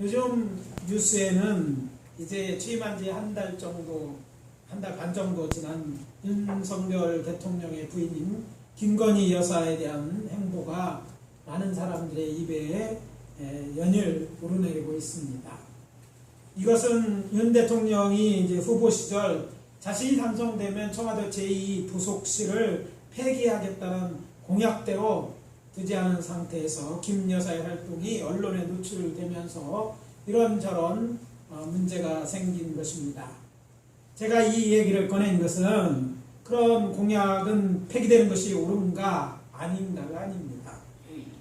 요즘 뉴스에는 이제 취임한 지 한 달 정도, 한 달 반 정도 지난 윤석열 대통령의 부인인 김건희 여사에 대한 행보가 많은 사람들의 입에 연일 오르내리고 있습니다. 이것은 윤 대통령이 이제 후보 시절 자신이 당선되면 청와대 제2 부속실을 폐기하겠다는 공약대로 되지 않은 상태에서 김 여사의 활동이 언론에 노출되면서 이런저런 문제가 생긴 것입니다. 제가 이 얘기를 꺼낸 것은 그런 공약은 폐기되는 것이 옳은가 아닌가가 아닙니다.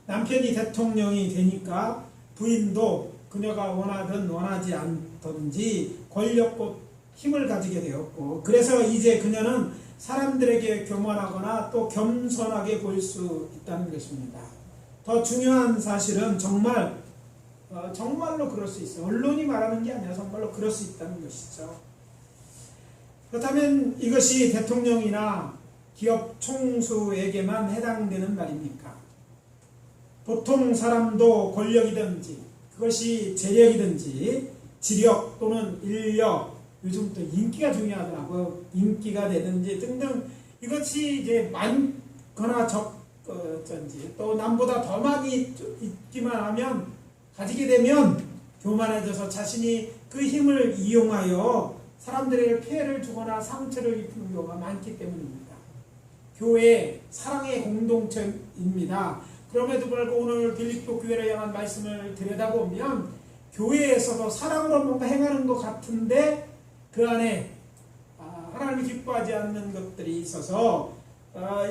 남편이 대통령이 되니까 부인도 그녀가 원하든 원하지 않든지 권력과 힘을 가지게 되었고, 그래서 이제 그녀는 사람들에게 교만하거나 또 겸손하게 보일 수 있다는 것입니다. 더 중요한 사실은 정말로 그럴 수 있어요. 언론이 말하는 게 아니라 정말로 그럴 수 있다는 것이죠. 그렇다면 이것이 대통령이나 기업 총수에게만 해당되는 말입니까? 보통 사람도 권력이든지 그것이 재력이든지 지력 또는 인력, 요즘 또 인기가 중요하더라고요. 인기가 되든지 등등 이것이 이제 많거나 적든지 또 남보다 더 많이 있기만 하면 가지게 되면 교만해져서 자신이 그 힘을 이용하여 사람들에게 피해를 주거나 상처를 입히는 경우가 많기 때문입니다. 교회 사랑의 공동체입니다. 그럼에도 불구하고 오늘 빌립보 교회를 향한 말씀을 들여다보면 교회에서도 사랑으로 뭔가 행하는 것 같은데 그 안에 하나님이 기뻐하지 않는 것들이 있어서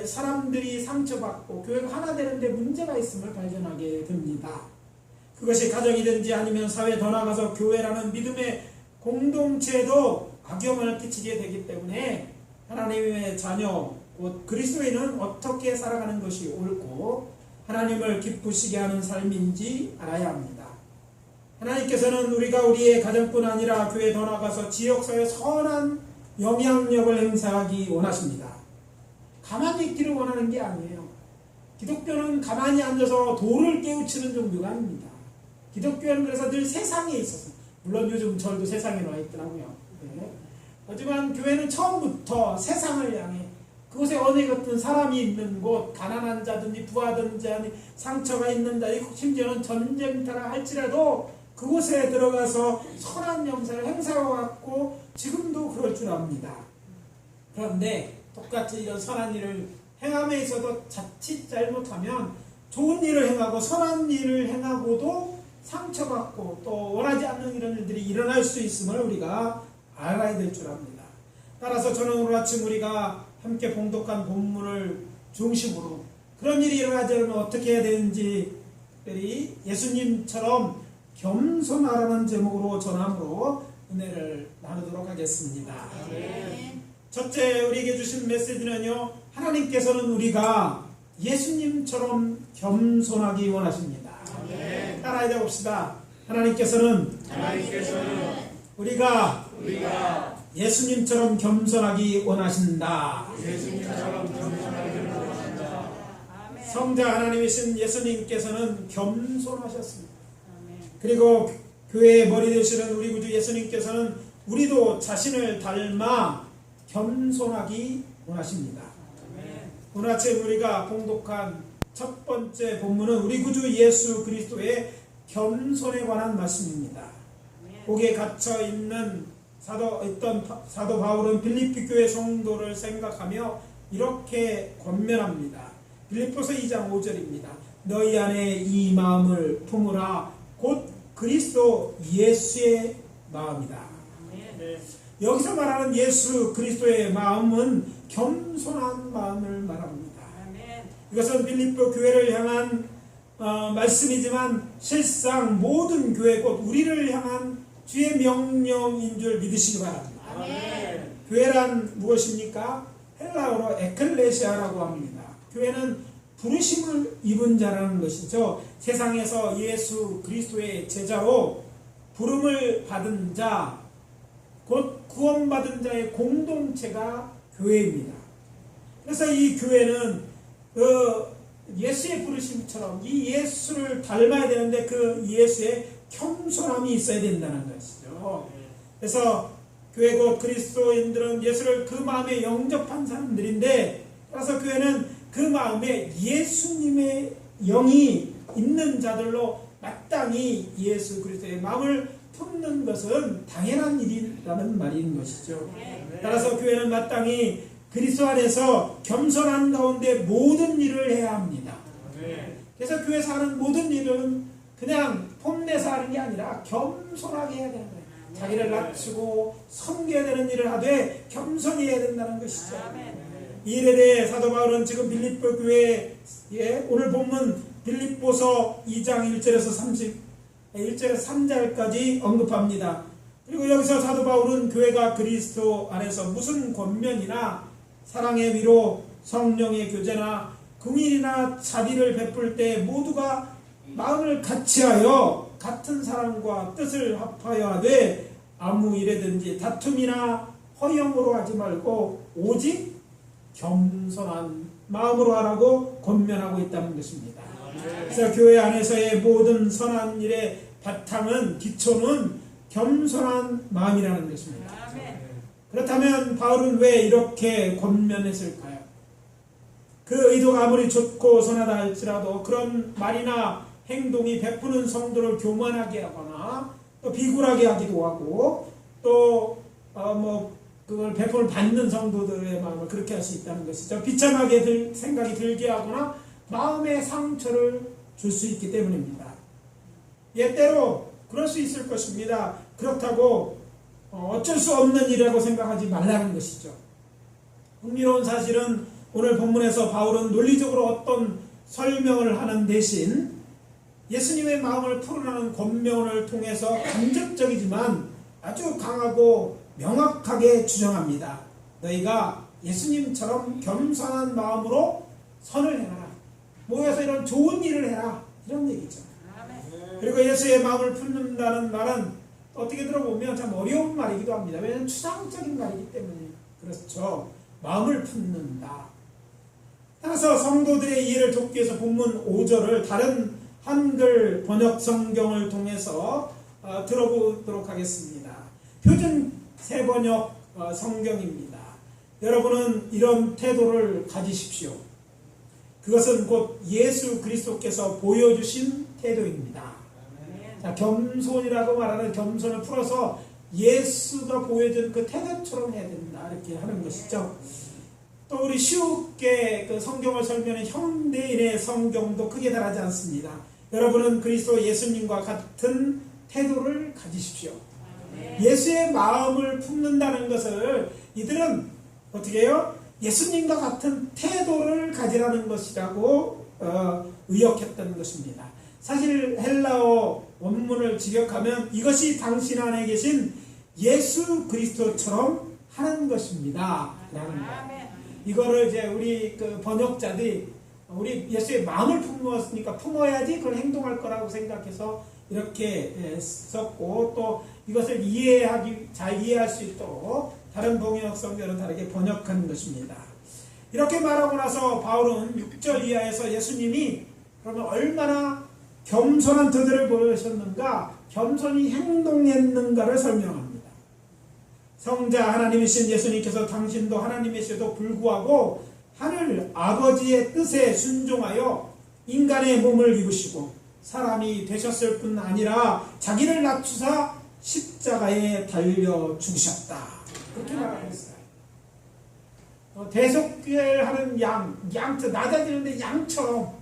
사람들이 상처받고 교회가 하나 되는데 문제가 있음을 발견하게 됩니다. 그것이 가정이든지 아니면 사회 더 나아가서 교회라는 믿음의 공동체에도 악영향을 끼치게 되기 때문에 하나님의 자녀, 곧 그리스도인은 어떻게 살아가는 것이 옳고 하나님을 기쁘시게 하는 삶인지 알아야 합니다. 하나님께서는 우리가 우리의 가정뿐 아니라 교회에 더 나아가서 지역사회에 선한 영향력을 행사하기 원하십니다. 가만히 있기를 원하는 게 아니에요. 기독교는 가만히 앉아서 돌을 깨우치는 종교가 아닙니다. 기독교는 그래서 늘 세상에 있어서, 물론 요즘 저도 세상에 와 있더라고요. 네. 하지만 교회는 처음부터 세상을 향해 그곳에 어느 같은 사람이 있는 곳, 가난한 자든지 부하든지 상처가 있는 자, 심지어는 전쟁터라 할지라도 그곳에 들어가서 선한 영상을 행사해왔고 지금도 그럴 줄 압니다. 그런데 똑같이 이런 선한 일을 행함에 있어도 자칫 잘못하면 좋은 일을 행하고 선한 일을 행하고도 상처받고 또 원하지 않는 이런 일들이 일어날 수 있음을 우리가 알아야 될 줄 압니다. 따라서 저는 오늘 아침 우리가 함께 봉독한 본문을 중심으로 그런 일이 일어나지 않으면 어떻게 해야 되는지 특별히 예수님처럼 겸손하라는 제목으로 전함으로 은혜를 나누도록 하겠습니다. 첫째 우리에게 주신 메시지는요, 하나님께서는 우리가 예수님처럼 겸손하기 원하십니다. 따라해 봅시다. 하나님께서는 우리가 예수님처럼 겸손하기 원하신다. 성자 하나님이신 예수님께서는 겸손하셨습니다. 그리고 교회의 머리 되시는 우리 구주 예수님께서는 우리도 자신을 닮아 겸손하기 원하십니다. 오늘 아침 우리가 봉독한 첫 번째 본문은 우리 구주 예수 그리스도의 겸손에 관한 말씀입니다. 거기에 갇혀 있는 사도 바울은 빌립보 교회 성도를 생각하며 이렇게 권면합니다. 빌립보서 2장 5절입니다. 너희 안에 이 마음을 품으라. 곧 그리스도 예수의 마음이다. 여기서 말하는 예수 그리스도의 마음은 겸손한 마음을 말합니다. 이것은 빌립보 교회를 향한 말씀이지만 실상 모든 교회 곧 우리를 향한 주의 명령인 줄 믿으시기 바랍니다. 교회란 무엇입니까? 헬라어로 에클레시아라고 합니다. 교회는 부르심을 입은 자라는 것이죠. 세상에서 예수 그리스도의 제자로 부름을 받은 자, 곧 구원받은 자의 공동체가 교회입니다. 그래서 이 교회는 예수의 부르심처럼 이 예수를 닮아야 되는데 그 예수의 겸손함이 있어야 된다는 것이죠. 그래서 교회 곧 그리스도인들은 예수를 그 마음에 영접한 사람들인데, 따라서 교회는 그 마음에 예수님의 영이 있는 자들로 마땅히 예수 그리스도의 마음을 품는 것은 당연한 일이라는 말인 것이죠. 따라서 교회는 마땅히 그리스도 안에서 겸손한 가운데 모든 일을 해야 합니다. 그래서 교회에서 하는 모든 일은 그냥 폼내서 하는 게 아니라 겸손하게 해야 되는 거예요. 자기를 낮추고 섬겨야 되는 일을 하되 겸손히 해야 된다는 것이죠. 이 일에 대해 사도 바울은 지금 빌립보 교회에 오늘 본문 빌립보서 2장 1절에서 3절까지 언급합니다. 그리고 여기서 사도 바울은 교회가 그리스도 안에서 무슨 권면이나 사랑의 위로, 성령의 교제나 긍휼이나 자비를 베풀 때 모두가 마음을 같이하여 같은 사랑과 뜻을 합하여 하되 아무 일에든지 다툼이나 허영으로 하지 말고 오직 겸손한 마음으로 하라고 권면하고 있다는 것입니다. 그래서 교회 안에서의 모든 선한 일의 바탕은, 기초는 겸손한 마음이라는 것입니다. 그렇다면 바울은 왜 이렇게 권면했을까요? 그 의도가 아무리 좋고 선하다 할지라도 그런 말이나 행동이 베푸는 성도를 교만하게 하거나 또 비굴하게 하기도 하고 또 그걸 베풀 받는 성도들의 마음을 그렇게 할 수 있다는 것이죠. 비참하게 생각이 들게 하거나 마음의 상처를 줄 수 있기 때문입니다. 때로 그럴 수 있을 것입니다. 그렇다고 어쩔 수 없는 일이라고 생각하지 말라는 것이죠. 흥미로운 사실은 오늘 본문에서 바울은 논리적으로 어떤 설명을 하는 대신 예수님의 마음을 풀어내는 권면을 통해서 간접적이지만 아주 강하고 명확하게 주장합니다. 너희가 예수님처럼 겸손한 마음으로 선을 행하라. 모여서 이런 좋은 일을 해라. 이런 얘기죠. 그리고 예수의 마음을 품는다는 말은 어떻게 들어보면 참 어려운 말이기도 합니다. 왜냐하면 추상적인 말이기 때문에 그렇죠. 마음을 품는다. 따라서 성도들의 이해를 돕기 위해서 본문 5절을 다른 한글 번역 성경을 통해서 들어보도록 하겠습니다. 표준 새번역 성경입니다. 여러분은 이런 태도를 가지십시오. 그것은 곧 예수 그리스도께서 보여주신 태도입니다. 자, 겸손이라고 말하는 겸손을 풀어서 예수가 보여준 그 태도처럼 해야 된다. 이렇게 하는 것이죠. 또 우리 쉽게 그 성경을 설명하는 현대인의 성경도 크게 다르지 않습니다. 여러분은 그리스도 예수님과 같은 태도를 가지십시오. 예수의 마음을 품는다는 것을 이들은 어떻게 해요? 예수님과 같은 태도를 가지라는 것이라고 의역했던 것입니다. 사실 헬라어 원문을 직역하면 이것이 당신 안에 계신 예수 그리스도처럼 하는 것입니다. 라는 거예요. 이거를 이제 우리 그 번역자들이 우리 예수의 마음을 품었으니까 품어야지 그걸 행동할 거라고 생각해서 이렇게 썼고, 또 이것을 잘 이해할 수 있도록 다른 번역 성경은 다르게 번역한 것입니다. 이렇게 말하고 나서 바울은 6절 이하에서 예수님이 그러면 얼마나 겸손한 태도를 보여주셨는가, 겸손히 행동했는가를 설명합니다. 성자 하나님이신 예수님께서 당신도 하나님이시도 불구하고 하늘 아버지의 뜻에 순종하여 인간의 몸을 입으시고 사람이 되셨을 뿐 아니라 자기를 낮추사 십자가에 달려 죽으셨다. 그렇게 말하고 있어요. 대속죄하는 낮아지는데 양처럼,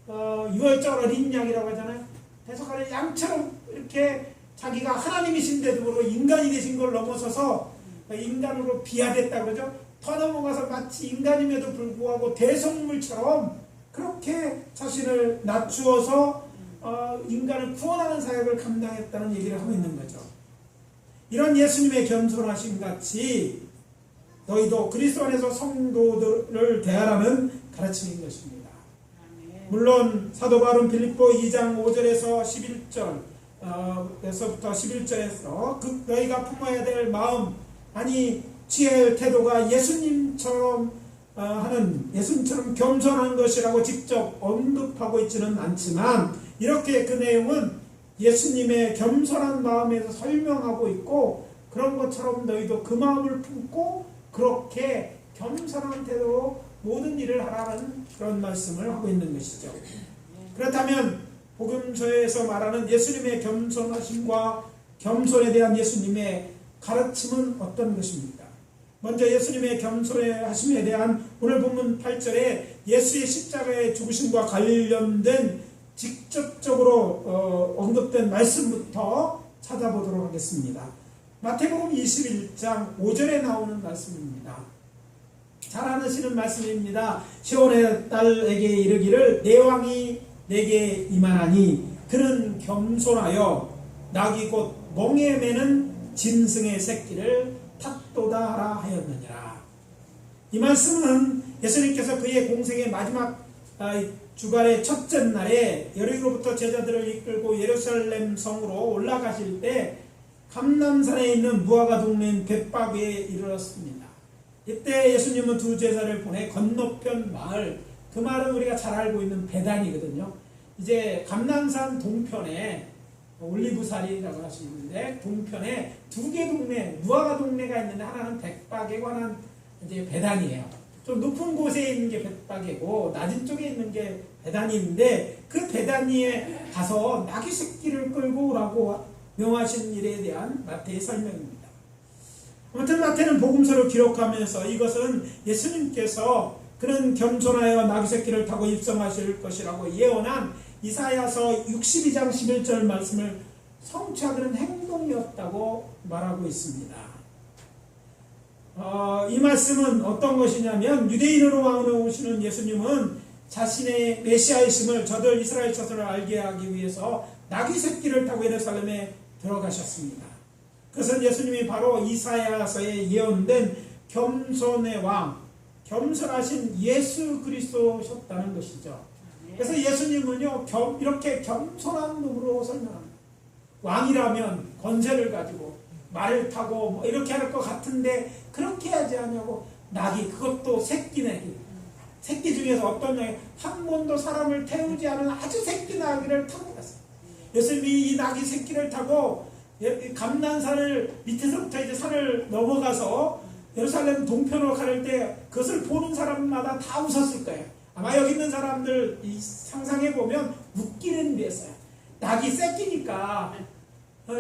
유월절 어린 양이라고 하잖아요. 대속하는 양처럼 이렇게 자기가 하나님이신데도 불구하고 인간이 되신 걸 넘어서서 인간으로 비하됐다 그러죠. 더 넘어가서 마치 인간임에도 불구하고 대속물처럼 그렇게 자신을 낮추어서 인간을 구원하는 사역을 감당했다는 얘기를 하고 있는 거죠. 이런 예수님의 겸손하심 같이 너희도 그리스도 안에서 성도들을 대하라는 가르침인 것입니다. 물론 사도 바울은 빌립보 2장 5절에서 11절에서부터 11절에서 너희가 품어야 될 마음, 아니 취해야 할 태도가 예수님처럼 하는 예수님처럼 겸손한 것이라고 직접 언급하고 있지는 않지만 이렇게 그 내용은 예수님의 겸손한 마음에서 설명하고 있고 그런 것처럼 너희도 그 마음을 품고 그렇게 겸손한 태도로 모든 일을 하라는 그런 말씀을 하고 있는 것이죠. 그렇다면 복음서에서 말하는 예수님의 겸손하심과 겸손에 대한 예수님의 가르침은 어떤 것입니까? 먼저 예수님의 겸손하심에 대한 오늘 본문 8절에 예수의 십자가의 죽으심과 관련된 직접적으로 언급된 말씀부터 찾아보도록 하겠습니다. 마태복음 21장 5절에 나오는 말씀입니다. 잘 아시는 말씀입니다. 시온의 딸에게 이르기를 내 왕이 내게 임하나니 그는 겸손하여 낙이 곧 멍에 매는 짐승의 새끼를 탓도다 하라 하였느니라. 이 말씀은 예수님께서 그의 공생의 마지막 주간의 첫째 날에 여리고로부터 제자들을 이끌고 예루살렘 성으로 올라가실 때 감람산에 있는 무화과 동네인 벳바게에 이르렀습니다. 이때 예수님은 두 제자를 보내 건너편 마을, 그 말은 우리가 잘 알고 있는 베단이거든요. 이제 감람산 동편에 올리브살이라고 할 수 있는데 동편에 두 개 동네, 무화과 동네가 있는데 하나는 벳바게고 하나는 이제 베단이에요. 좀 높은 곳에 있는 게 벳바게고 낮은 쪽에 있는 게 베단이인데 그 베단이에 가서 나귀 새끼를 끌고 오라고 명하신 일에 대한 마태의 설명입니다. 아무튼 마태는 복음서를 기록하면서 이것은 예수님께서 그는 겸손하여 나귀 새끼를 타고 입성하실 것이라고 예언한 이사야서 62장 11절 말씀을 성취하는 행동이었다고 말하고 있습니다. 이 말씀은 어떤 것이냐면 유대인으로 왕으로 오시는 예수님은 자신의 메시아이심을 저들 이스라엘 자손을 알게 하기 위해서 나귀 새끼를 타고 예루살렘에 들어가셨습니다. 그것은 예수님이 바로 이사야서에 예언된 겸손의 왕, 겸손하신 예수 그리스도셨다는 것이죠. 그래서 예수님은요 이렇게 겸손한 놈으로 설명합니다. 왕이라면 권세를 가지고 말을 타고 뭐 이렇게 할 것 같은데 그렇게 하지 않냐고 나귀, 그것도 새끼 나귀. 새끼 중에서 어떤 나귀? 한 번도 사람을 태우지 않은 아주 새끼 나귀를 타고 갔어요. 예수님이 이 나귀 새끼를 타고 감난산을 밑에서부터 이제 산을 넘어가서 예루살렘 동편으로 갈 때 그것을 보는 사람마다 다 웃었을 거예요. 아마 여기 있는 사람들 상상해보면 웃기는 데였어요. 낙이 새끼니까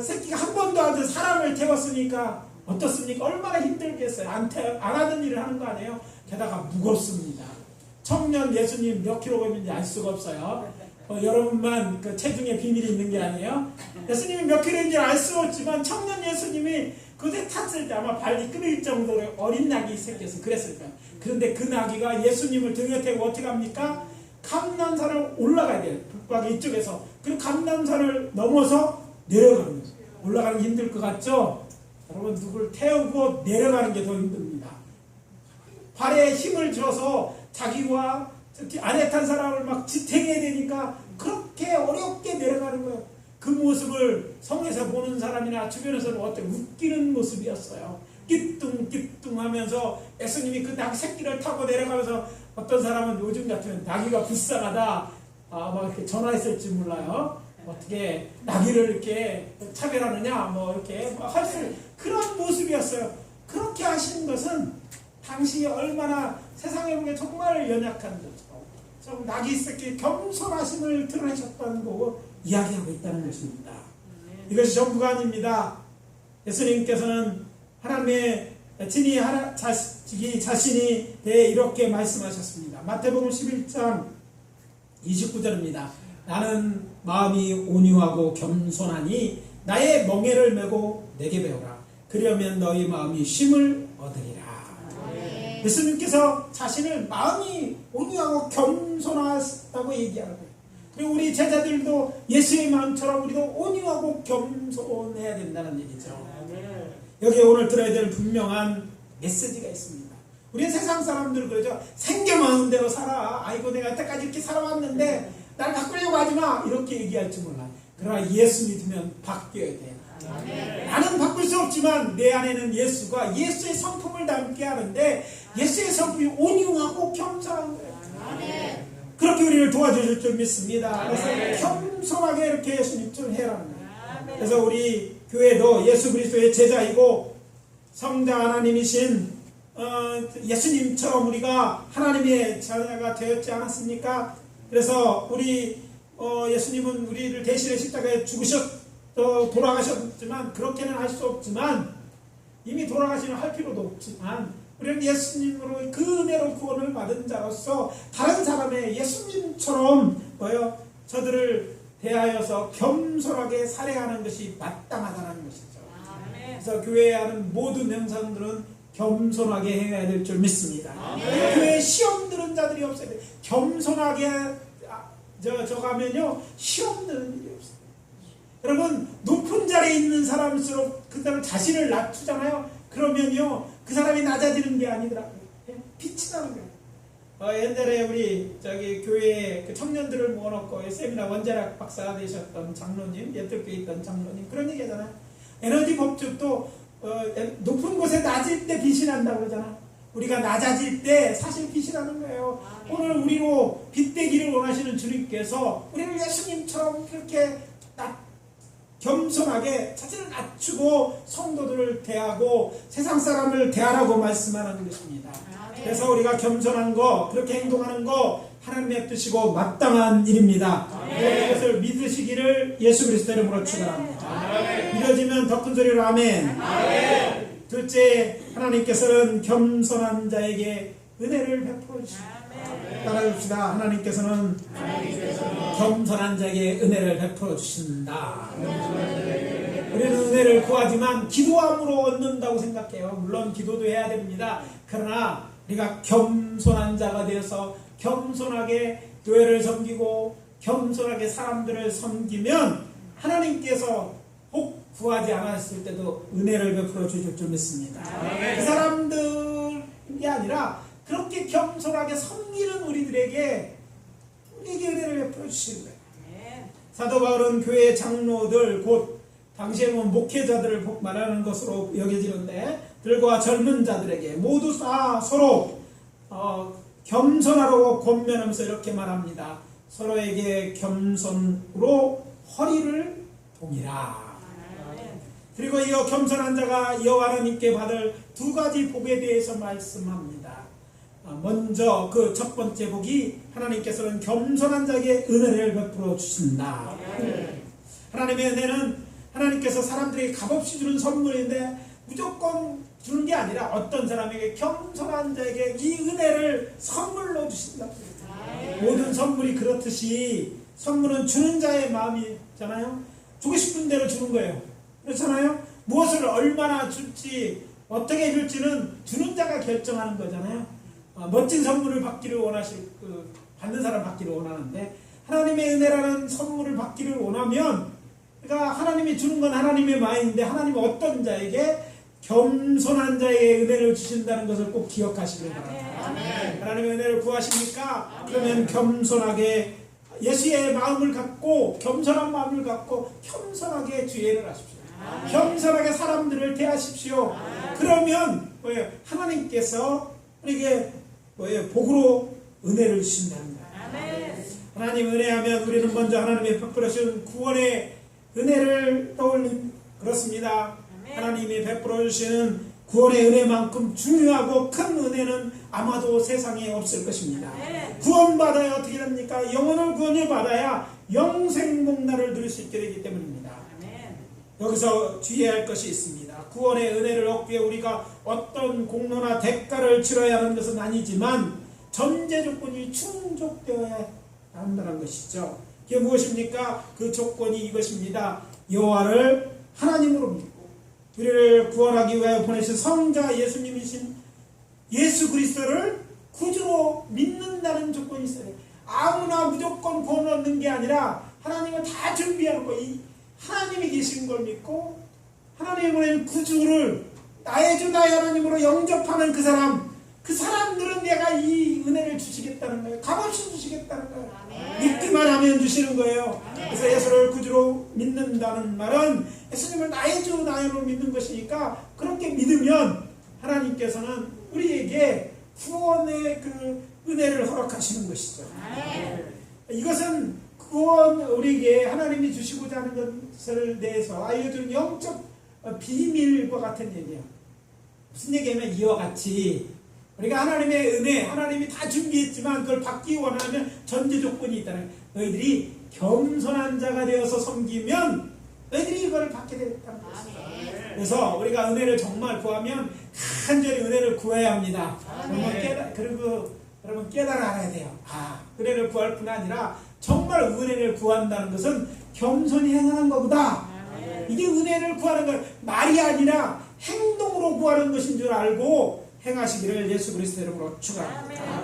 새끼가 한 번도 아주 사람을 태웠으니까 어떻습니까? 얼마나 힘들겠어요. 안 하던 일을 하는 거 아니에요? 게다가 무겁습니다. 청년 예수님 몇 킬로그램인지 알 수가 없어요. 여러분만 그 체중의 비밀이 있는 게 아니에요. 예수님이 몇 킬로인지 알 수 없지만 청년 예수님이 그때 탔을 때 아마 발이 끓일 정도로 어린 낙이 새겨서 그랬을 거예요. 그런데 그 나귀가 예수님을 등에 태우고 어떻게 합니까? 감람산을 올라가야 돼요. 북박이 이쪽에서. 그리고 감람산을 넘어서 내려가는 거죠. 올라가는 게 힘들 것 같죠? 여러분 누굴 태우고 내려가는 게 더 힘듭니다. 발에 힘을 줘서 자기와 안에 탄 사람을 막 지탱해야 되니까 그렇게 어렵게 내려가는 거예요. 그 모습을 성에서 보는 사람이나 주변에서는 어떤 웃기는 모습이었어요. 띠뚱띠뚱 하면서 예수님이 그 나귀 새끼를 타고 내려가면서 어떤 사람은 요즘 같으면 나귀가 불쌍하다 막 이렇게 전화했을지 몰라요. 어떻게 나귀를 이렇게 차별하느냐 뭐 이렇게 할 수 그런 모습이었어요. 그렇게 하시는 것은 당시 얼마나 세상에 보기에 정말 연약한 거죠. 좀 나귀 새끼 겸손하심을 드러내셨다는 거고 이야기하고 있다는 것입니다. 이것이 전부가 아닙니다. 예수님께서는 하나님의 친히 자신이 대해 이렇게 말씀하셨습니다. 마태복음 11장 29절입니다. 나는 마음이 온유하고 겸손하니 나의 멍에를 메고 내게 배우라. 그러면 너희 마음이 쉼을 얻으리라. 예수님께서 자신을 마음이 온유하고 겸손하다고 얘기하는 거예요. 그리고 우리 제자들도 예수의 마음처럼 우리도 온유하고 겸손해야 된다는 얘기죠. 여기에 오늘 들어야 될 분명한 메시지가 있습니다. 우리는 세상 사람들은 그러죠. 생겨나는 대로 살아. 아이고 내가 여태까지 이렇게 살아왔는데 날 바꾸려고 하지 마. 이렇게 얘기할지 몰라. 그러나 예수 믿으면 바뀌어야 돼요. 나는 바꿀 수 없지만 내 안에는 예수가 예수의 성품을 담게 하는데 예수의 성품이 온유하고 겸손한 거예요. 그렇게 우리를 도와주실 줄 믿습니다. 그래서 겸손하게 이렇게 예수님처럼 해라는 거예요. 그래서 우리 교회도 예수 그리스도의 제자이고 성자 하나님이신 예수님처럼 우리가 하나님의 자녀가 되었지 않았습니까? 그래서 우리 예수님은 우리를 대신해 십자가에 돌아가셨지만 그렇게는 할 수 없지만 이미 돌아가시면 할 필요도 없지만 우리는 예수님으로 그 은혜로 구원을 받은 자로서 다른 사람의 예수님처럼 저들을 대하여서 겸손하게 살해하는 것이 마땅하다는 것이죠. 그래서 교회에 하는 모든 형상들은 겸손하게 해야 될 줄 믿습니다. 교회에 시험 들은 자들이 없어야 돼. 겸손하게 가면요 시험 드는 일이 없어요. 여러분 높은 자리에 있는 사람일수록 그 사람 자신을 낮추잖아요. 그러면요 그 사람이 낮아지는 게 아니더라고요. 빛이 나는 거예요. 옛날에 우리 교회에 그 청년들을 모아놓고 세미나 원자력 박사가 되셨던 장로님, 옛들교에 있던 장로님 그런 얘기 하잖아요. 에너지 법칙도 높은 곳에 낮을 때 빛이 난다고 그러잖아. 우리가 낮아질 때 사실 빛이 나는 거예요. 오늘 우리로 빛되기를 원하시는 주님께서 우리를 예수님처럼 그렇게 겸손하게 자신을 낮추고 성도들을 대하고 세상 사람을 대하라고 말씀하는 것입니다. 그래서 우리가 겸손한 거, 그렇게 행동하는 거 하나님의 뜻이고 마땅한 일입니다. 그것을 믿으시기를 예수 그리스도 이름으로 축원합니다. 믿어지면 더 큰 소리로 아멘. 둘째, 하나님께서는 겸손한 자에게 은혜를 베풀어 주십니다. 따라합시다. 하나님께서는 겸손한 자에게 은혜를 베풀어 주신다. 우리는 은혜를 구하지만 기도함으로 얻는다고 생각해요. 물론 기도도 해야 됩니다. 그러나 우리가 겸손한 자가 되어서 겸손하게 교회를 섬기고 겸손하게 사람들을 섬기면 하나님께서 혹 구하지 않았을 때도 은혜를 베풀어 주실 줄 믿습니다. 그 사람들이 아니라 그렇게 겸손하게 섬기는 우리에게 은혜를 베풀어 주시는 거예요. 사도 바울은 교회 장로들 곧 당시에 목회자들을 말하는 것으로 여겨지는데 들과 젊은 자들에게 모두 다 서로 겸손하라고 권면하면서 이렇게 말합니다. 서로에게 겸손으로 허리를 동이라. 그리고 이 겸손한 자가 여호와 하나님께 받을 두 가지 복에 대해서 말씀합니다. 먼저 그 첫 번째 복이 하나님께서는 겸손한 자에게 은혜를 베풀어 주신다. 하나님의 은혜는 하나님께서 사람들에게 값없이 주는 선물인데 무조건 주는 게 아니라 어떤 사람에게 겸손한 자에게 이 은혜를 선물로 주신다. 모든 선물이 그렇듯이 선물은 주는 자의 마음이잖아요. 주고 싶은 대로 주는 거예요. 그렇잖아요. 무엇을 얼마나 줄지 어떻게 줄지는 주는 자가 결정하는 거잖아요. 멋진 선물을 받기를 받는 사람 받기를 원하는데 하나님의 은혜라는 선물을 받기를 원하면 그러니까 하나님이 주는 건 하나님의 마음인데 하나님은 어떤 자에게 겸손한 자에게 은혜를 주신다는 것을 꼭 기억하시길 바랍니다. 하나님의 은혜를 구하십니까? 그러면 겸손하게 예수의 마음을 갖고 겸손한 마음을 갖고 겸손하게 주의를 하십시오. 겸손하게 사람들을 대하십시오. 그러면 하나님께서 우리에게 복으로 은혜를 주신다는 거예요. 하나님 은혜하면 우리는 먼저 하나님의 베풀어 주신 구원의 은혜를 떠올림. 그렇습니다. 하나님이 베풀어 주시는 구원의 은혜만큼 중요하고 큰 은혜는 아마도 세상에 없을 것입니다. 구원받아야 어떻게 됩니까? 영원한 구원을 받아야 영생 복날을 누릴 수 있게 되기 때문입니다. 여기서 주의해야 할 것이 있습니다. 구원의 은혜를 얻기 위해 우리가 어떤 공로나 대가를 치러야 하는 것은 아니지만 전제 조건이 충족되어야 한다는 것이죠. 그게 무엇입니까? 그 조건이 이것입니다. 여호와를 하나님으로 믿고 우리를 구원하기 위하여 보내신 성자 예수님이신 예수 그리스도를 구주로 믿는다는 조건이 있어요. 아무나 무조건 구원 얻는 게 아니라 하나님은 다 준비하고 하나님이 계신 걸 믿고 하나님이 보내는 구주를 나의 주 나의 하나님으로 영접하는 그 사람, 그 사람들은 내가 이 은혜를 주시겠다는 거예요. 값없이 주시겠다는 거예요. 아멘. 믿기만 하면 주시는 거예요. 아멘. 그래서 예수를 구주로 믿는다는 말은 예수님을 나의 주 나의로 믿는 것이니까, 그렇게 믿으면 하나님께서는 우리에게 구원의 그 은혜를 허락하시는 것이죠. 아멘. 이것은 구원, 우리에게 하나님이 주시고자 하는 것을 대해서 알려준 영적 비밀과 같은 얘기야. 무슨 얘기냐면 이와 같이 우리가 하나님의 은혜, 하나님이 다 준비했지만 그걸 받기 원하면 전제 조건이 있다는 거예요. 너희들이 겸손한 자가 되어서 섬기면 너희들이 이걸 받게 되겠다는 것이죠. 그래서 우리가 은혜를 정말 구하면 간절히 은혜를 구해야 합니다. 그리고 여러분 깨달아야 돼요. 은혜를 구할 뿐 아니라 정말 은혜를 구한다는 것은 겸손히 행하는 것보다, 이게 은혜를 구하는 걸 말이 아니라 행동으로 구하는 것인 줄 알고 행하시기를 예수 그리스도 이름으로 축원합니다.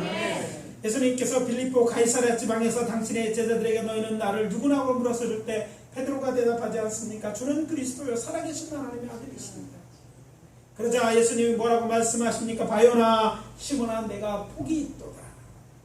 예수님께서 빌립보 가이사랴 지방에서 당신의 제자들에게 너희는 나를 누구냐고 물었을 때 베드로가 대답하지 않습니까? 주는 그리스도요 살아계신 하나님의 아들이십니다. 그러자 예수님이 뭐라고 말씀하십니까? 바요나 시몬아 내가 복이 있도다.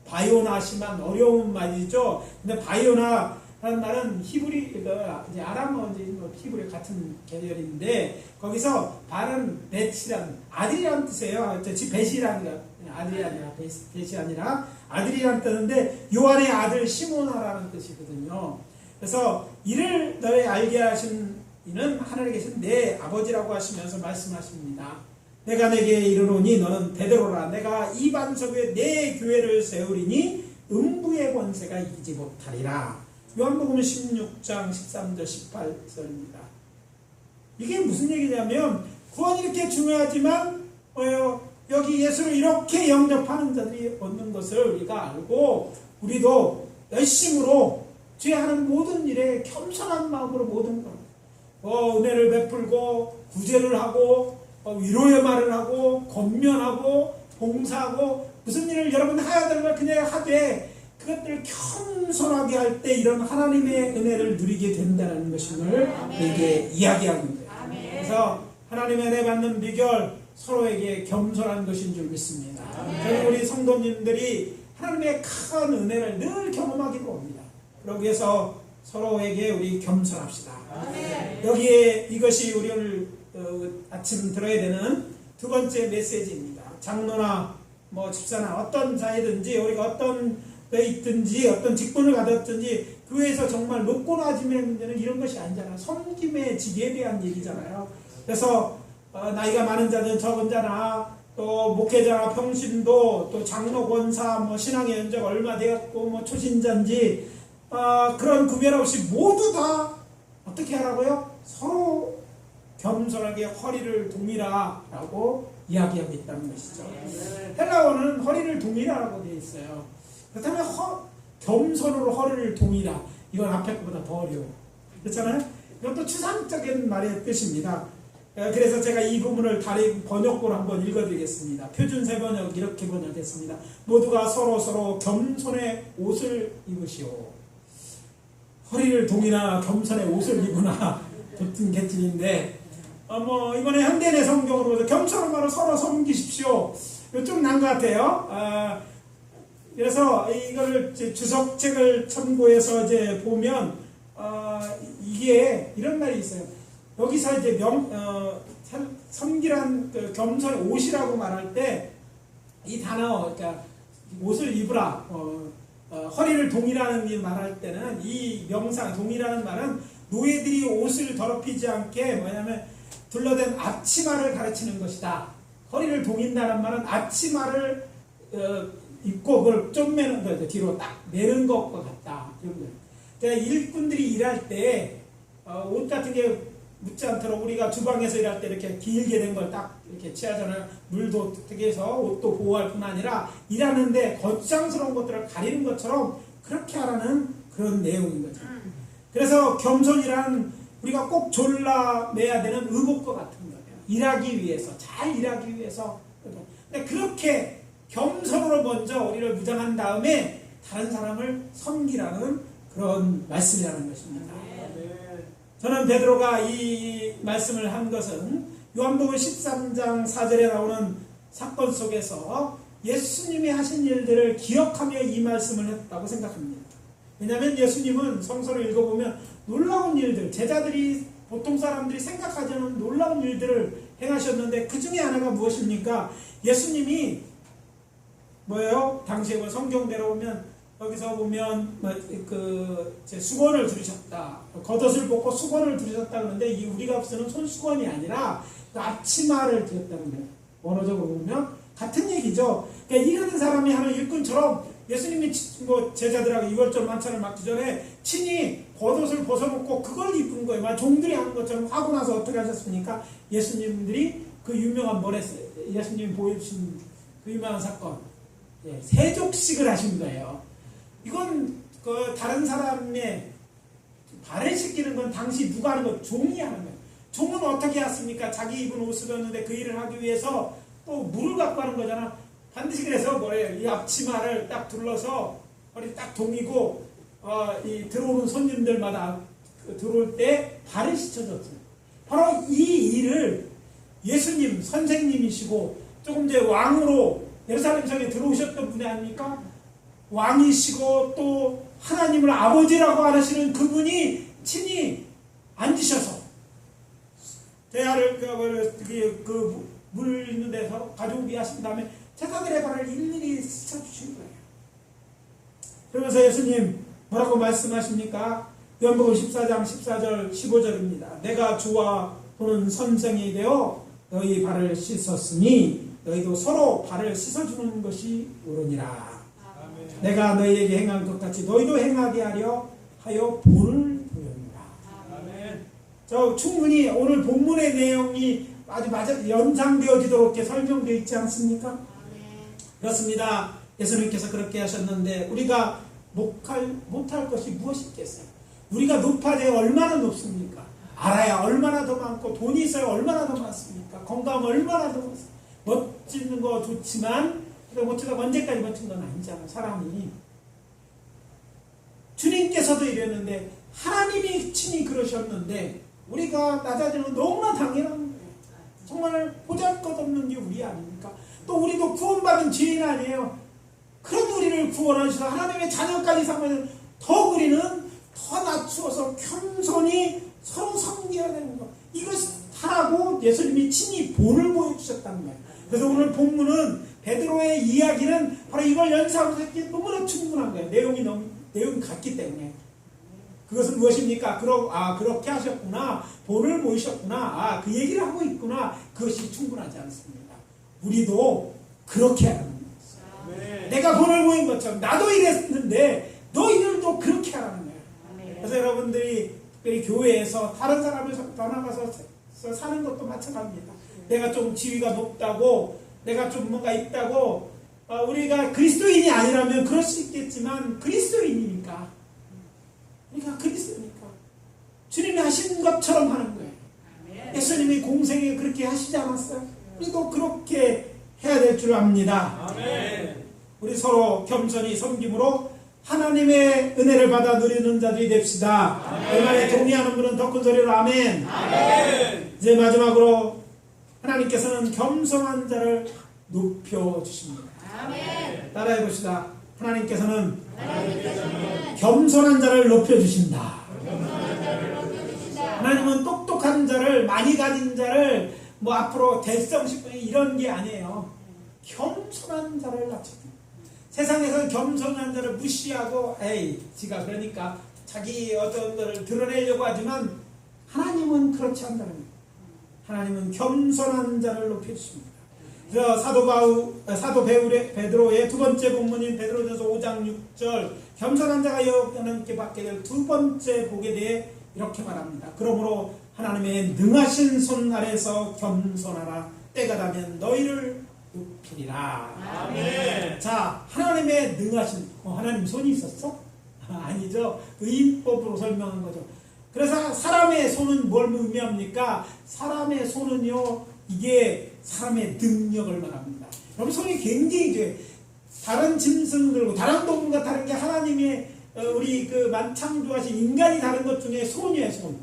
바요나 시만 어려운 말이죠. 근데 바요나라는 말은 히브리, 이제 아람어, 히브리 같은 계열인데, 거기서 바는 벳이란 아들이란 뜻이에요. 벳이란 아들이 아니라 벳이 아니라 아들이란 뜻인데, 요한의 아들 시몬아라는 뜻이거든요. 그래서 이를 너희 알게 하신 이는 하늘에 계신 내 아버지라고 하시면서 말씀하십니다. 내가 내게 이르노니 너는 베드로라. 내가 이 반석 위에 내 교회를 세우리니 음부의 권세가 이기지 못하리라. 요한복음 16장 13절 18절입니다. 이게 무슨 얘기냐면, 구원이 이렇게 중요하지만 여기 예수를 이렇게 영접하는 자들이 얻는 것을 우리가 알고, 우리도 열심으로 죄하는 모든 일에 겸손한 마음으로 모든 것, 은혜를 베풀고 구제를 하고 위로의 말을 하고 권면하고 봉사하고 무슨 일을 여러분 해야 되는 걸 그냥 하되, 그것들을 겸손하게 할 때 이런 하나님의 은혜를 누리게 된다는 것임을 우리에게 이야기하는 거예요. 그래서 하나님의 은혜 받는 비결, 서로에게 겸손한 것인 줄 믿습니다. 저는 우리 성도님들이 하나님의 큰 은혜를 늘 경험하기로 합니다. 그러기 위해서 서로에게 우리 겸손합시다. 여기에 이것이 우리 오늘 아침 들어야 되는 두 번째 메시지입니다. 장로나 집사나 어떤 자이든지, 우리가 어떤 데 있든지 어떤 직분을 가졌든지 교회에서 정말 높고 낮음의 문제는 이런 것이 아니잖아요. 섬김의 직에 대한 얘기잖아요. 그래서 나이가 많은 자든 적은 자나 또 목회자나 평신도 또 장로 권사 신앙의 연적 얼마 되었고 초신자인지 그런 구별 없이 모두 다 어떻게 하라고요? 서로 겸손하게 허리를 동이라라고 이야기하고 있다는 것이죠. 헬라어는 허리를 동이라라고 되어 있어요. 그렇다면 겸손으로 허리를 동이라, 이건 앞에 것보다 더 어려워. 그렇잖아요? 이것도 추상적인 말의 뜻입니다. 그래서 제가 이 부분을 다른 번역본을 한번 읽어드리겠습니다. 표준세 번역 이렇게 번역했습니다. 모두가 서로 겸손의 옷을 입으시오. 허리를 동이나 겸손의 옷을 입으나 붙은 개념인데, 이번에 현대내 성경으로 겸손한 말로 서로 섬기십시오. 이거 좀 난 것 같아요. 그래서 이거를 주석책을 참고해서 이제 보면 이게 이런 말이 있어요. 여기서 이제 섬기란 그 겸손의 옷이라고 말할 때 이 단어, 그러니까 옷을 입으라, 허리를 동이라는 말할 때는 이 명상 동이라는 말은 노예들이 옷을 더럽히지 않게 뭐냐면 둘러댄 앞치마를 가르치는 것이다. 허리를 동인다는 말은 앞치마를 입고 그걸 좀 매는 거죠. 뒤로 딱 매는 것과 같다. 그러니까 일꾼들이 일할 때 옷 같은 게 묻지 않도록 우리가 주방에서 일할 때 이렇게 길게 된 걸 딱 이렇게 취하잖아요. 물도 어떻게 해서 옷도 보호할 뿐 아니라 일하는데 거창스러운 것들을 가리는 것처럼 그렇게 하라는 그런 내용인 거죠. 그래서 겸손이란 우리가 꼭 졸라매야 되는 의복과 같은 거예요. 일하기 위해서, 잘 일하기 위해서. 근데 그렇게 겸손으로 먼저 우리를 무장한 다음에 다른 사람을 섬기라는 그런 말씀이라는 것입니다. 저는 베드로가 이 말씀을 한 것은 요한복음 13장 4절에 나오는 사건 속에서 예수님이 하신 일들을 기억하며 이 말씀을 했다고 생각합니다. 왜냐하면 예수님은 성서를 읽어보면 놀라운 일들, 제자들이 보통 사람들이 생각하지 않은 놀라운 일들을 행하셨는데 그 중에 하나가 무엇입니까? 예수님이 뭐예요? 당시에 뭐 성경대로 보면 여기서 보면 수건을 들으셨다. 겉옷을 벗고 수건을 들으셨다 그러는데 이 우리가 쓰는 손수건이 아니라 앞치마를 들었다는 거예요. 원어적으로 보면 같은 얘기죠. 그러니까 이런 사람이 하는 일꾼처럼 예수님이 뭐 제자들하고 이월절 만찬을 맡기 전에 친히 겉옷을 벗어놓고 그걸 입은 거예요. 막 종들이 하는 것처럼 하고 나서 어떻게 하셨습니까? 예수님들이 그 유명한 예수님이 보여주신 그 유명한 사건, 세족식을 하신 거예요. 이건 그 다른 사람의 발을 씻기는 건 당시 누가 하는 거? 종이 하는 거예요. 종은 어떻게 했습니까? 자기 입은 옷을 입었는데 그 일을 하기 위해서 또 물을 갖고 하는 거잖아. 반드시 그래서 뭐래요? 이 앞치마를 딱 둘러서 허리 딱 동이고 이 들어오는 손님들마다 들어올 때 발을 씻어줬어요. 바로 이 일을 예수님 선생님이시고 조금 전에 왕으로 예루살렘 성에 들어오셨던 분이 아닙니까? 왕이시고 또 하나님을 아버지라고 하시는 그분이 친히 앉으셔서 대야를 물 있는 데서 가져오게 하신 다음에 제자들의 발을 일일이 씻어주신 거예요. 그러면서 예수님 뭐라고 말씀하십니까? 요한복음 14장 14절 15절입니다. 내가 주와 또는 선생이 되어 너희 발을 씻었으니 너희도 서로 발을 씻어주는 것이 옳으니라. 아멘. 내가 너희에게 행한 것 같이 너희도 행하게 하려 하여 본을 보였노라. 아멘. 저 충분히 오늘 본문의 내용이 아주 연상되어지도록 이렇게 설명되어 있지 않습니까? 아멘. 그렇습니다. 예수님께서 그렇게 하셨는데 우리가 못할 것이 무엇이 있겠어요? 우리가 높아져야 얼마나 높습니까? 알아야 얼마나 더 많고 돈이 있어야 얼마나 더 많습니까? 건강 얼마나 더 많습니까? 멋지는 거 좋지만 멋지다고 언제까지 멋진 건 아니잖아. 사람이 주님께서도 이랬는데 하나님이 친히 그러셨는데 우리가 낮아지는 건 너무나 당연한 거예요. 정말 보잘것없는 게 우리 아닙니까? 또 우리도 구원받은 죄인 아니에요. 그런 우리를 구원하셔서 하나님의 자녀까지 삼으면 더 우리는 더 낮추어서 겸손히 서로 섬겨야 되는 거. 이것이 하라고 예수님이 친히 본을 보여주셨다는 거예요. 그래서 오늘 본문은 베드로의 이야기는 바로 이걸 연상하고 있기 너무나 충분한 거예요. 내용이 같기 때문에. 그것은 무엇입니까? 그렇게 하셨구나. 본을 보이셨구나. 그 얘기를 하고 있구나. 그것이 충분하지 않습니다. 우리도 그렇게 하는 거예요. 네. 내가 본을 보인 것처럼 나도 이랬는데 너희들도 그렇게 하라는 거예요. 네. 그래서 여러분들이 특별히 교회에서 다른 사람을 떠나가서 사는 것도 마찬가지입니다. 내가 좀 지위가 높다고 내가 좀 뭔가 있다고 우리가 그리스도인이 아니라면 그럴 수 있겠지만 그리스도인이니까 우리가 그리스도니까 주님이 하신 것처럼 하는 거예요. 예수님이 공생에 그렇게 하시지 않았어요? 우리도 그렇게 해야 될 줄 압니다. 아멘. 우리 서로 겸손히 섬김으로 하나님의 은혜를 받아 누리는 자들이 됩시다. 내 말에 동의하는 분은 더 큰 소리로 아멘. 아멘. 이제 마지막으로 하나님께서는 겸손한 자를 높여주십니다. 아멘. 따라해 봅시다. 하나님께서는 겸손한 자를 높여주신다. 하나님은 똑똑한 자를, 많이 가진 자를 뭐 앞으로 대성시키는 이런 게 아니에요. 겸손한 자를 낮춥니다. 세상에서 겸손한 자를 무시하고 지가 그러니까 자기 어떤 것을 드러내려고 하지만 하나님은 그렇지 않다는 거예요. 하나님은 겸손한 자를 높여주십니다. 그래서 사도 베드로의 두 번째 본문인 베드로전서 5장 6절 겸손한 자가 하나님께 받게 될 두 번째 복에 대해 이렇게 말합니다. 그러므로 하나님의 능하신 손 아래서 겸손하라. 때가 되면 너희를 높이리라. 아멘. 자, 하나님의 능하신 하나님 손이 있었어? 아니죠. 의인법으로 설명한 거죠. 그래서 사람의 손은 뭘 의미합니까? 사람의 손은요, 이게 사람의 능력을 말합니다. 여러분, 손이 굉장히 이제 다른 짐승들과 다른 동물과 다른 게 하나님의 우리 그 만창조하신 인간이 다른 것 중에 손이에요, 손.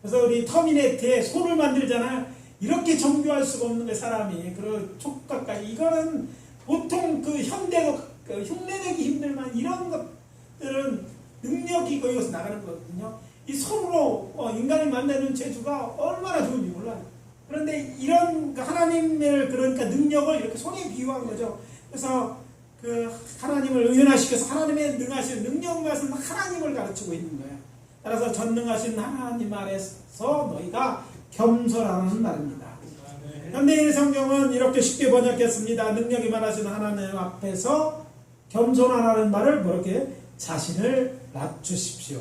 그래서 우리 터미네이트에 손을 만들잖아요. 이렇게 정교할 수가 없는 게 사람이. 그런 촉각까지. 이거는 보통 그 현대도 그 흉내내기 힘들 만한 이런 것들은 능력이 거기서 나가는 거거든요. 이 손으로 인간을 만드는 재주가 얼마나 좋은지 몰라요. 그런데 이런 하나님을 그러니까 능력을 이렇게 손에 비유한 거죠. 그래서 그 하나님을 의연화시켜서 하나님의 능하신 능력 말씀 하나님을 가르치고 있는 거예요. 따라서 전능하신 하나님 아래서 너희가 겸손하는 말입니다. 현대인 성경은 이렇게 쉽게 번역했습니다. 능력이 많으신 하나님 앞에서 겸손하라는 말을 뭐렇게 자신을 낮추십시오.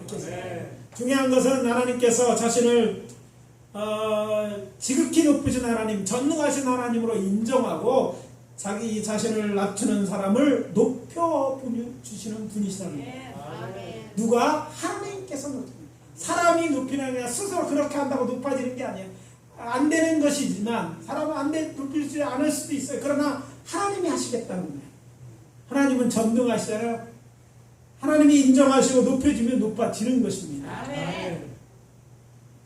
이렇게 중요한 것은 하나님께서 자신을 지극히 높으신 하나님, 전능하신 하나님으로 인정하고 자기 자신을 낮추는 사람을 높여주시는 분이시라는 거예요. 누가? 하나님께서 높입니다. 사람이 높이는 게 아니라 스스로 그렇게 한다고 높아지는 게 아니에요. 안 되는 것이지만 사람은 높이지 않을 수도 있어요. 그러나 하나님이 하시겠다는 거예요. 하나님은 전능하시잖아요. 하나님이 인정하시고 높여주면 높아지는 것입니다.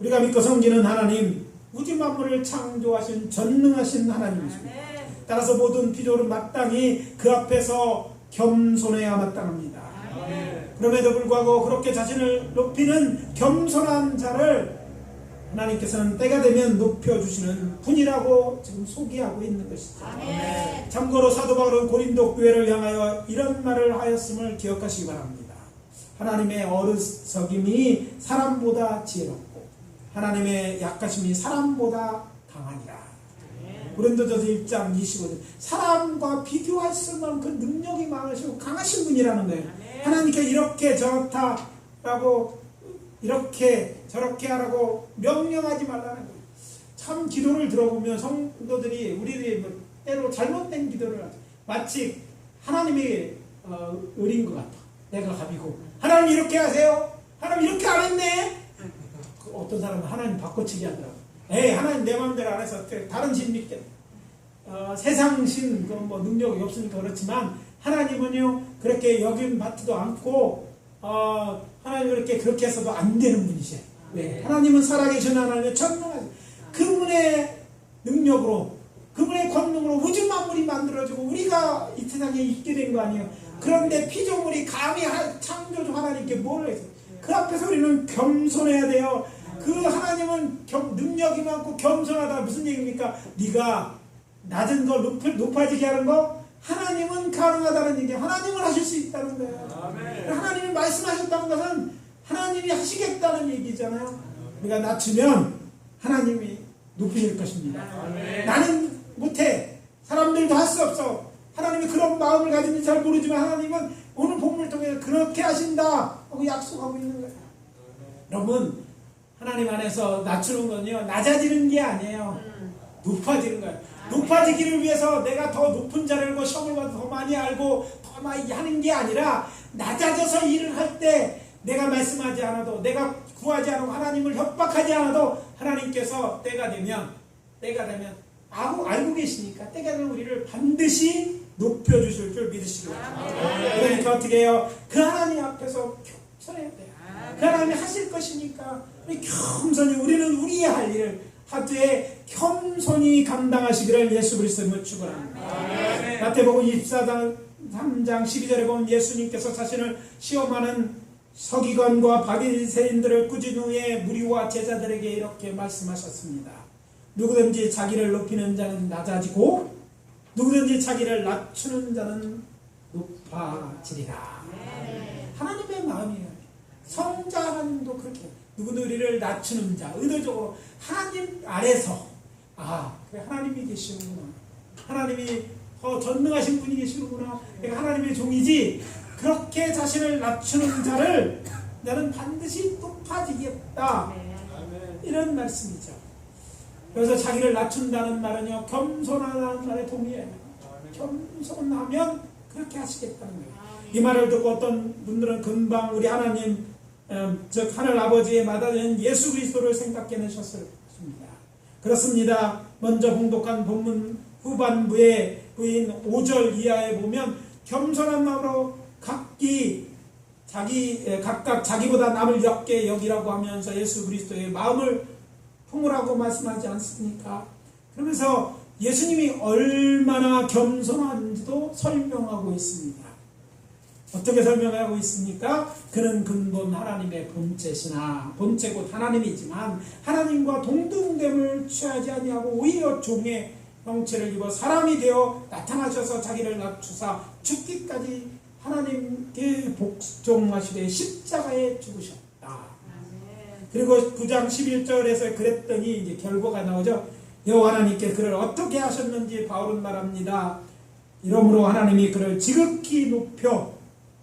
우리가 믿고 섬기는 하나님, 우주 만물을 창조하신 전능하신 하나님이십니다. 따라서 모든 필요를 마땅히 그 앞에서 겸손해야 마땅합니다. 그럼에도 불구하고 그렇게 자신을 높이는 겸손한 자를 하나님께서는 때가 되면 높여주시는 분이라고 지금 소개하고 있는 것이죠. 참고로 사도 바울은 고린도 교회를 향하여 이런 말을 하였음을 기억하시기 바랍니다. 하나님의 어리석임이 사람보다 지혜롭고 하나님의 약하심이 사람보다 강하니라. 고린도전서 1장 25절. 사람과 비교할 수 없는 그 능력이 많으시고 강하신 분이라는 거예요. 하나님께 이렇게 저렇다라고 이렇게 저렇게 하라고 명령하지 말라는 거예요. 참 기도를 들어보면 성도들이 우리들이 뭐 때로 잘못된 기도를 하죠. 마치 하나님이 의린 것 같아. 내가 갑이고 하나님 이렇게 하세요. 하나님 이렇게 안 했네. 어떤 사람은 하나님 바꿔치기 하더라고. 에이 하나님 내 마음대로 안 해서 다른 신 믿겠네. 세상 신 뭐 능력이 없으니까 그렇지만 하나님은요 그렇게 여김 받지도 않고 하나님은 그렇게 해서도 안 되는 분이세요. 왜? 하나님은 살아계신 하나님의 전능하신 그분의 능력으로 그분의 권능으로 우주 만물이 만들어지고 우리가 이 세상에 있게 된 거 아니에요. 그런데 피조물이 감히 창조주 하나님께 뭘 해서 그 앞에서 우리는 겸손해야 돼요. 그 하나님은 능력이 많고 겸손하다 무슨 얘기입니까? 네가 낮은 걸 높아지게 하는 거 하나님은 가능하다는 얘기예요. 하나님은 하실 수 있다는 거예요. 하나님이 말씀하셨다는 것은 하나님이 하시겠다는 얘기잖아요. 우리가 낮추면 하나님이 높이실 것입니다. 나는 못해. 사람들도 할 수 없어. 하나님이 그런 마음을 가진지 잘 모르지만 하나님은 오늘 본문을 통해 그렇게 하신다 하고 약속하고 있는 거예요. 여러분 하나님 안에서 낮추는 건요 낮아지는 게 아니에요. 높아지는 거예요. 높아지기를 위해서 내가 더 높은 자리고 시험을 받아 더 많이 알고 더 많이 하는 게 아니라 낮아져서 일을 할 때 내가 말씀하지 않아도 내가 구하지 않고 하나님을 협박하지 않아도 하나님께서 때가 되면 알고 계시니까 때가 되면 우리를 반드시 높여주실 줄 믿으시기 바랍니다. 그러니까 어떻게 해요? 그 하나님 앞에서 겸손해야 돼요. 그 하나님이 하실 것이니까 겸손히 우리는 우리의 할 일을 하되 겸손히 감당하시기를 예수 그리스도로 축원합니다. 마태복음 24장 3장 12절에 보면 예수님께서 자신을 시험하는 서기관과 바리새인들을 꾸짖은 후에 무리와 제자들에게 이렇게 말씀하셨습니다. 누구든지 자기를 높이는 자는 낮아지고 누구든지 자기를 낮추는 자는 높아지리라. 하나님의 마음이에요. 성자 하나님도 그렇게 누구도 우리를 낮추는 자 의도적으로 하나님 아래서 그래 하나님이 계시는구나. 하나님이 더 전능하신 분이 계시는구나. 내가 하나님의 종이지. 그렇게 자신을 낮추는 자를 나는 반드시 높아지겠다. 이런 말씀이죠. 그래서 자기를 낮춘다는 말은요 겸손하다는 말에 동의해요. 겸손하면 그렇게 하시겠다는 거예요. 이 말을 듣고 어떤 분들은 금방 우리 하나님 즉 하늘 아버지의 맏아들인 예수 그리스도를 생각해내셨을 것입니다. 그렇습니다. 먼저 봉독한 본문 후반부의 부인 5절 이하에 보면 겸손한 마음으로 각각 자기보다 남을 역게 여기라고 하면서 예수 그리스도의 마음을 품으라고 말씀하지 않습니까? 그러면서 예수님이 얼마나 겸손한지도 설명하고 있습니다. 어떻게 설명하고 있습니까? 그는 근본 하나님의 본체시나 본체 곧 하나님이지만 하나님과 동등됨을 취하지 아니하고 오히려 종의 형체를 입어 사람이 되어 나타나셔서 자기를 낮추사 죽기까지 하나님께 복종하시되 십자가에 죽으셨다. 그리고 9장 11절에서 그랬더니 이제 결과가 나오죠. 여호와 하나님께 그를 어떻게 하셨는지 바울은 말합니다. 이러므로 하나님이 그를 지극히 높여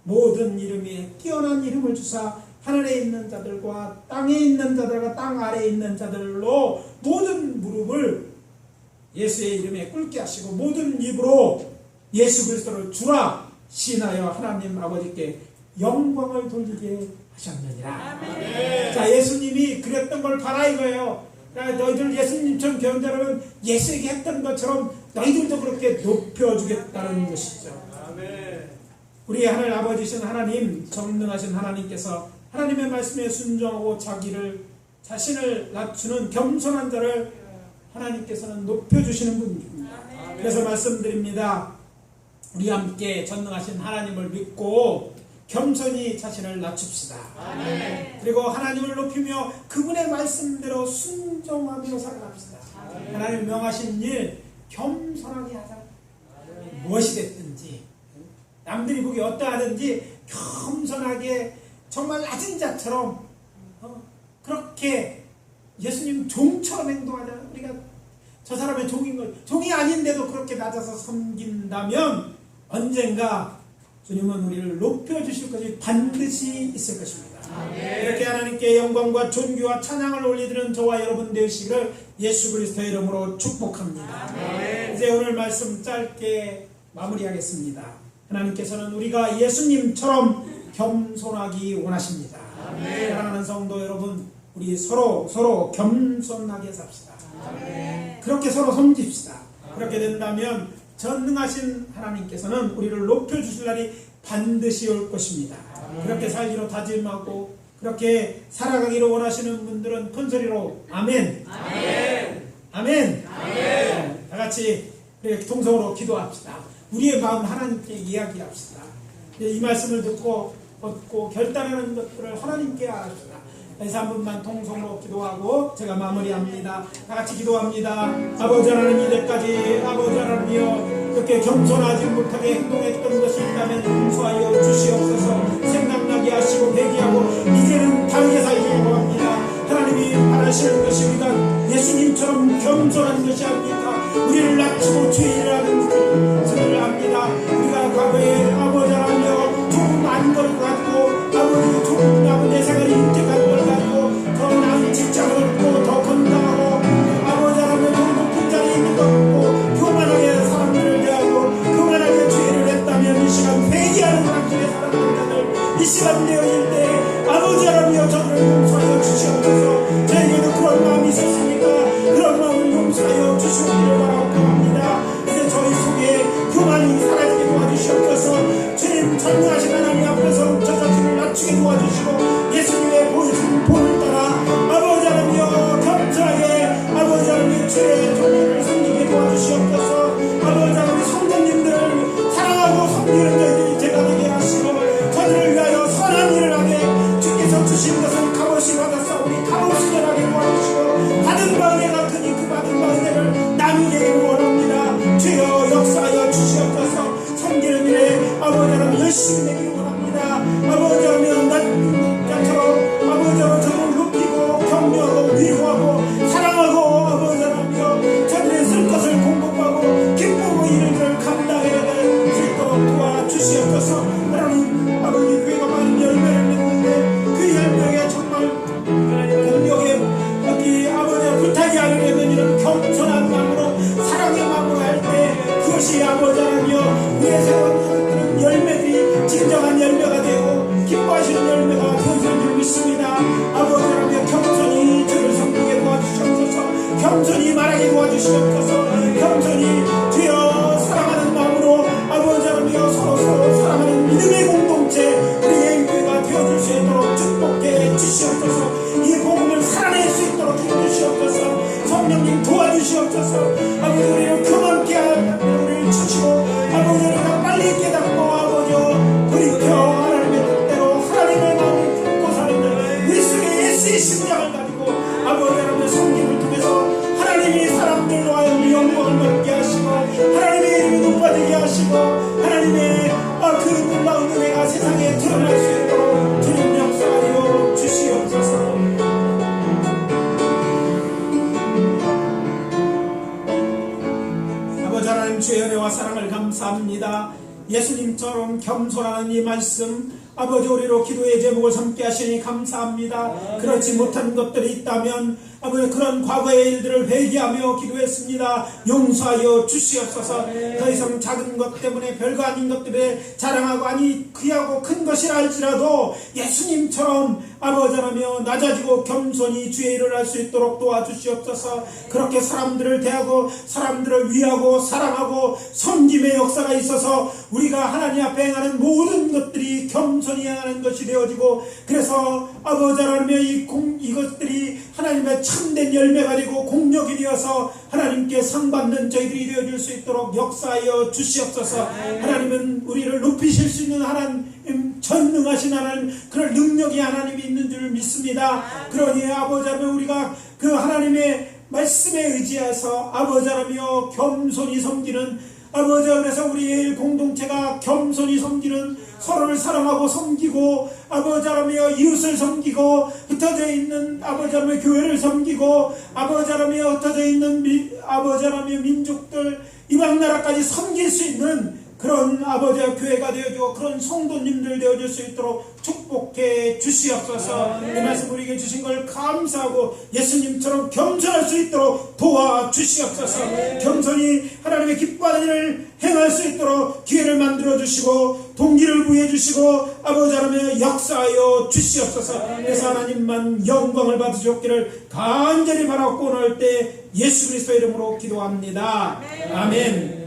모든 이름에 뛰어난 이름을 주사 하늘에 있는 자들과 땅에 있는 자들과 땅 아래에 있는 자들로 모든 무릎을 예수의 이름에 꿇게 하시고 모든 입으로 예수 그리스도를 주라 시인하여 하나님 아버지께 영광을 돌리게 하셨느니라. 자, 예수님이 그랬던 걸 봐라 이거예요. 그러니까 너희들 예수님처럼 배운자라면 예수에게 했던 것처럼 너희들도 그렇게 높여주겠다는 것이죠. 우리 하늘 아버지신 하나님, 전능하신 하나님께서 하나님의 말씀에 순종하고 자신을 낮추는 겸손한 자를 하나님께서는 높여주시는 분입니다. 그래서 말씀드립니다. 우리 함께 전능하신 하나님을 믿고 겸손히 자신을 낮춥시다. 그리고 하나님을 높이며 그분의 말씀대로 순종하며 살아갑시다. 하나님 명하신 일 겸손하게 하자. 무엇이 됐든지 남들이 보기 어떠하든지 겸손하게 정말 낮은 자처럼 그렇게 예수님 종처럼 행동하자. 우리가 저 사람의 종인 걸 종이 아닌데도 그렇게 낮아서 섬긴다면 언젠가 주님은 우리를 높여주실 것이 반드시 있을 것입니다. 이렇게 하나님께 영광과 존귀와 찬양을 올리드는 저와 여러분 되시기를 예수 그리스도의 이름으로 축복합니다. 이제 오늘 말씀 짧게 마무리하겠습니다. 하나님께서는 우리가 예수님처럼 겸손하기 원하십니다. 사랑하는 성도 여러분, 우리 서로 겸손하게 삽시다. 그렇게 서로 섬깁시다. 그렇게 된다면 전능하신 하나님께서는 우리를 높여주실 날이 반드시 올 것입니다. 그렇게 살기로 다짐하고 그렇게 살아가기로 원하시는 분들은 큰 소리로 아멘. 아멘. 다 같이 통성으로 기도합시다. 우리의 마음 하나님께 이야기합시다. 이 말씀을 듣고 얻고 결단하는 것들을 하나님께 알아줍시다. 그래서 한 분만 통성으로 기도하고 제가 마무리합니다. 다 같이 기도합니다. 아버지 하나님, 이제까지 아버지 하나님이여 그렇게 겸손하지 못하게 행동했던 것이 있다면 용서하여 주시옵소서. 생각나게 하시고 회개하고 이제는 다르게 살기로 합니다. 하나님이 바라시는 것이 우리가 예수님처럼 겸손한 것이 아닙니까? 우리를 낮추고 죄인이라는 것을 압니다. 우리가 과거에 아버지 하나님이여 조금 안 걸 가지고 아버지 조금 남은 내 생활이 인택한 걸 가지고 더 나은 직장을 얻고 더 건강하고 아버지 하나님이여 더 높은 자리에 있는 것 같고 교만하게 사람들을 대하고 교만하게 죄를 했다면 이 시간 회개하는 사람들의 사랑하는 자들 이 시간 되어질 때 아버지 하나님이여 저들을 용서하여 주시옵소서. 저에게도 그런 마음이 있었으니까 그런 마음을 용서하여 주시옵기를 바랍니다. 이제 저희 속에 교만이 사라지게 도와주시옵소서. 주님 전능하신 하나님 앞에서 저 자신을 낮추게 도와주시고 예수님의 보여준 본을 따라 아버지 하나님이여 겸손하게 아버지 하나님의 주의 종을 섬기게 도와주시옵소서. 아버지 하나님 성도님들을 사랑하고 섬기는 저희들이 제가 되게 하시고 저들을 위하여 선한 일을 하게 주께서 주신 것을 값없이 받았사오니 값없이 전하게 도와주시고 받은 바은혜 같으니 그 받은 바은혜를 나누게 원합니다. 주여 역사하여 주시옵소서. 섬기는 일에 아버지 하나님 열심히 되기를 원합니다. 아버지 하나님 나처럼 아버지 하나님 저를 높이고 격려하고 위로하고 사랑하고 아버지 하나님 저들의 쓸 것을 공급하고 기쁨의 일을 감당해야 될 수 있도록 도와주시옵소서. 하나님 아버지 교회가 많은 열매를 맺는데 그 열매에 정말 공격에 여기 아버지가 불타지 않으려면 이런 겸손한 마음으로 사랑의 마음으로 할 때 그것이 아버지 하나님이여 우리의 세운 열매들이 진정한 열매가 되고 기뻐하시는 열매가 되어질 줄 믿습니다. 아버지 하나님이여 겸손히 주를 섬기게 도와주시옵소서. 겸손히 말하게 도와주시옵소서. 겸손히 주여 사랑하는 마음으로 아버지 하나님이여 서로 사랑하는 믿음의 공동체 우리의 교회가 되어줄 수 있도록 축복해 주시옵소서. 이 복음을 살아낼 수 있도록 해주시옵소서. 성령님 도와주시옵소서. 아버지 우리를 하나님 주의 은혜와 사랑을 감사합니다. 예수님처럼 겸손하는 이 말씀 아버지 우리로 기도의 제목을 삼게 하시니 감사합니다. 그렇지 못한 것들이 있다면 아버지 그런 과거의 일들을 회개하며 기도했습니다. 용서하여 주시옵소서. 더 이상 작은 것 때문에 별거 아닌 것들에 자랑하고 아니 귀하고 큰 것이라 할지라도 예수님처럼 아버지라며 낮아지고 겸손히 주의 일을 할 수 있도록 도와주시옵소서. 그렇게 사람들을 대하고 사람들을 위하고 사랑하고 섬김의 역사가 있어서 우리가 하나님 앞에 행하는 모든 것들이 겸손히 행하는 것이 되어지고 그래서 아버지라며 이것들이 하나님의 참된 열매가 되고 공력이 되어서 하나님께 상받는 저희들이 되어줄 수 있도록 역사하여 주시옵소서. 하나님은 우리를 높이실 수 있는 하나님 전능하신 하나님 그런 능력이 하나님이 있는 줄 믿습니다. 그러니 아버지라며 우리가 그 하나님의 말씀에 의지해서 아버지라며 겸손히 섬기는 아버지와 그래서 우리의 공동체가 겸손히 섬기는 서로를 사랑하고 섬기고 아버지라며 이웃을 섬기고 흩어져 있는 아버지라며 교회를 섬기고 아버지라며 흩어져 있는 아버지라며 민족들 이방 나라까지 섬길 수 있는 그런 아버지와 교회가 되어주고 그런 성도님들 되어줄 수 있도록 축복해 주시옵소서. 이 말씀 우리에게 주신 걸 감사하고 예수님처럼 겸손할 수 있도록 도와주시옵소서. 겸손히 하나님의 기뻐하는 일을 행할 수 있도록 기회를 만들어 주시고 동기를 부여해 주시고 아버지 하나님의 역사하여 주시옵소서. 그래서 하나님만 영광을 받으셨기를 간절히 바라고 오늘 때 예수 그리스도 이름으로 기도합니다. 아멘.